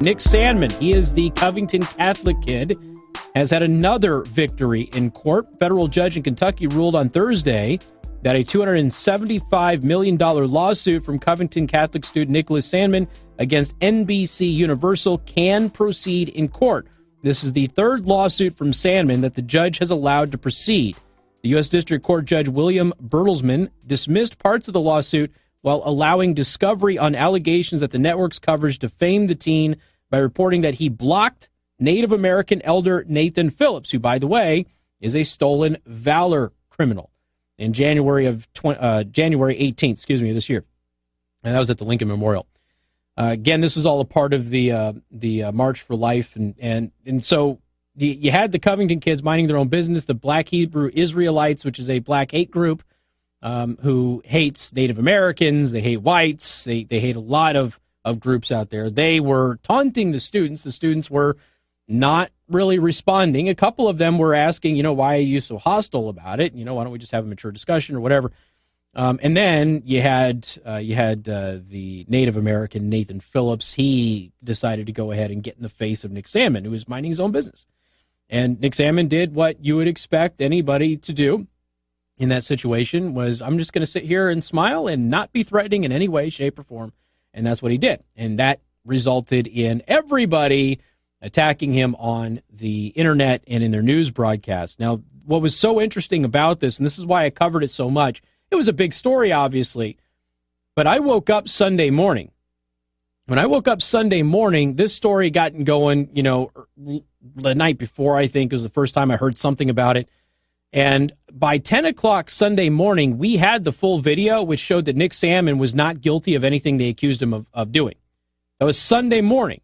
Nick Sandmann, he is the Covington Catholic kid, has had another victory in court. Federal judge in Kentucky ruled on Thursday that a $275 million lawsuit from Covington Catholic student Nicholas Sandmann against NBC Universal can proceed in court. This is the third lawsuit from Sandmann that the judge has allowed to proceed. The U.S. District Court Judge William Bertelsmann dismissed parts of the lawsuit while allowing discovery on allegations that the network's coverage defamed the teen by reporting that he blocked Native American elder Nathan Phillips, who, by the way, is a stolen valor criminal, in January 18th, this year. And that was at the Lincoln Memorial. Again, this was all a part of the March for Life. And so you had the Covington kids minding their own business, the Black Hebrew Israelites, which is a black hate group who hates Native Americans. They hate whites. They hate a lot of groups out there. They were taunting the students. The students were not really responding. A couple of them were asking, why are you so hostile about it? Why don't we just have a mature discussion or whatever? And then you had the Native American Nathan Phillips. He decided to go ahead and get in the face of Nick Sandmann, who was minding his own business. And Nick Sandmann did what you would expect anybody to do in that situation, was I'm just going to sit here and smile and not be threatening in any way, shape, or form. And that's what he did. And that resulted in everybody attacking him on the internet and in their news broadcast. Now, what was so interesting about this, and this is why I covered it so much, it was a big story, obviously, but I woke up Sunday morning. When I woke up Sunday morning, this story got going, the night before, I think, was the first time I heard something about it. And by 10 o'clock Sunday morning, we had the full video, which showed that Nick Sandmann was not guilty of anything they accused him of doing. That was Sunday morning.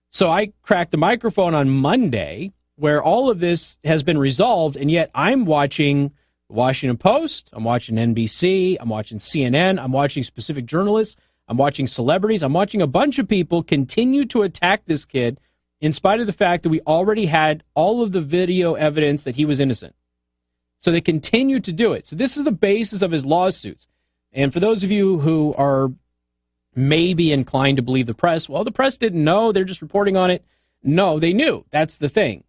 So I cracked the microphone on Monday, where all of this has been resolved, and yet I'm watching the Washington Post, I'm watching NBC, I'm watching CNN, I'm watching specific journalists, I'm watching celebrities, I'm watching a bunch of people continue to attack this kid in spite of the fact that we already had all of the video evidence that he was innocent. So they continue to do it. So this is the basis of his lawsuits. And for those of you who are maybe inclined to believe the press, well, the press didn't know, they're just reporting on it. No, they knew. That's the thing.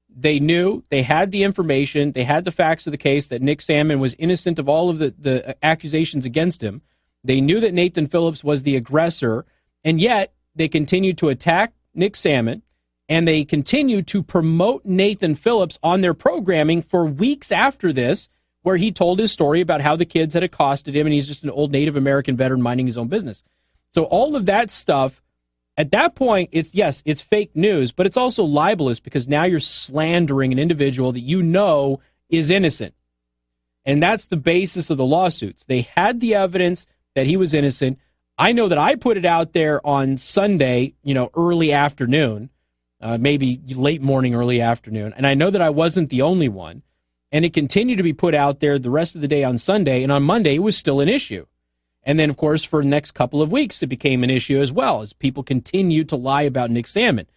They knew, they had the information, they had the facts of the case that Nick Sandmann was innocent of all of the accusations against him. They knew that Nathan Phillips was the aggressor, and yet they continued to attack Nick Sandmann, and they continued to promote Nathan Phillips on their programming for weeks after this, where he told his story about how the kids had accosted him, and he's just an old Native American veteran minding his own business. So all of that stuff, at that point, it's fake news, but it's also libelous because now you're slandering an individual that is innocent. And that's the basis of the lawsuits. They had the evidence that he was innocent. I know that I put it out there on Sunday, early afternoon, maybe late morning, early afternoon. And I know that I wasn't the only one. And it continued to be put out there the rest of the day on Sunday. And on Monday, it was still an issue. And then, of course, for the next couple of weeks, it became an issue as well, as people continue to lie about Nick Sandmann.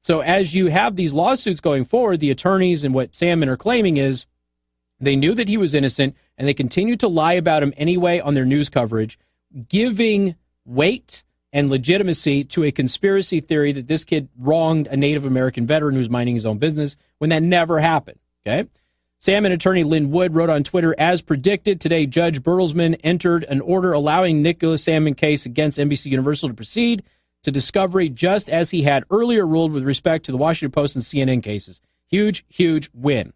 So as you have these lawsuits going forward, the attorneys and what Sandmann are claiming is they knew that he was innocent, and they continued to lie about him anyway on their news coverage, giving weight and legitimacy to a conspiracy theory that this kid wronged a Native American veteran who was minding his own business when that never happened. Okay? Sandmann attorney Lynn Wood wrote on Twitter, as predicted, today Judge Bertelsmann entered an order allowing Nicholas Sandmann case against NBC Universal to proceed to discovery, just as he had earlier ruled with respect to the Washington Post and CNN cases. Huge, huge win.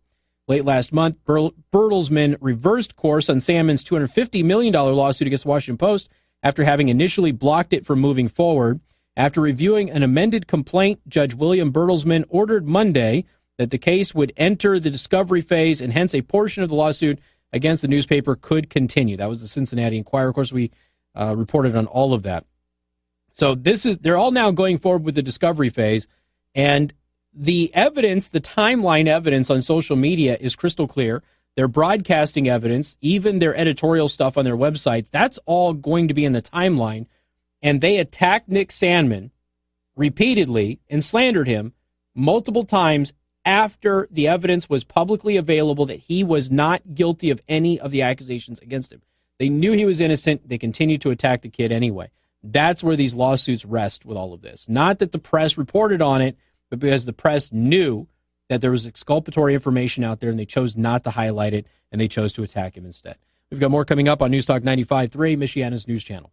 Late last month, Bertelsmann reversed course on Sandmann's $250 million lawsuit against the Washington Post after having initially blocked it from moving forward. After reviewing an amended complaint, Judge William Bertelsmann ordered Monday that the case would enter the discovery phase, and hence a portion of the lawsuit against the newspaper could continue. That was the Cincinnati Enquirer. Of course, we reported on all of that. So they're all now going forward with the discovery phase, and the evidence, the timeline evidence on social media is crystal clear. Their broadcasting evidence, even their editorial stuff on their websites, that's all going to be in the timeline. And they attacked Nick Sandmann repeatedly and slandered him multiple times after the evidence was publicly available that he was not guilty of any of the accusations against him. They knew he was innocent. They continued to attack the kid anyway. That's where these lawsuits rest with all of this. Not that the press reported on it, but because the press knew that there was exculpatory information out there and they chose not to highlight it and they chose to attack him instead. We've got more coming up on News Talk 95.3, Michiana's news channel.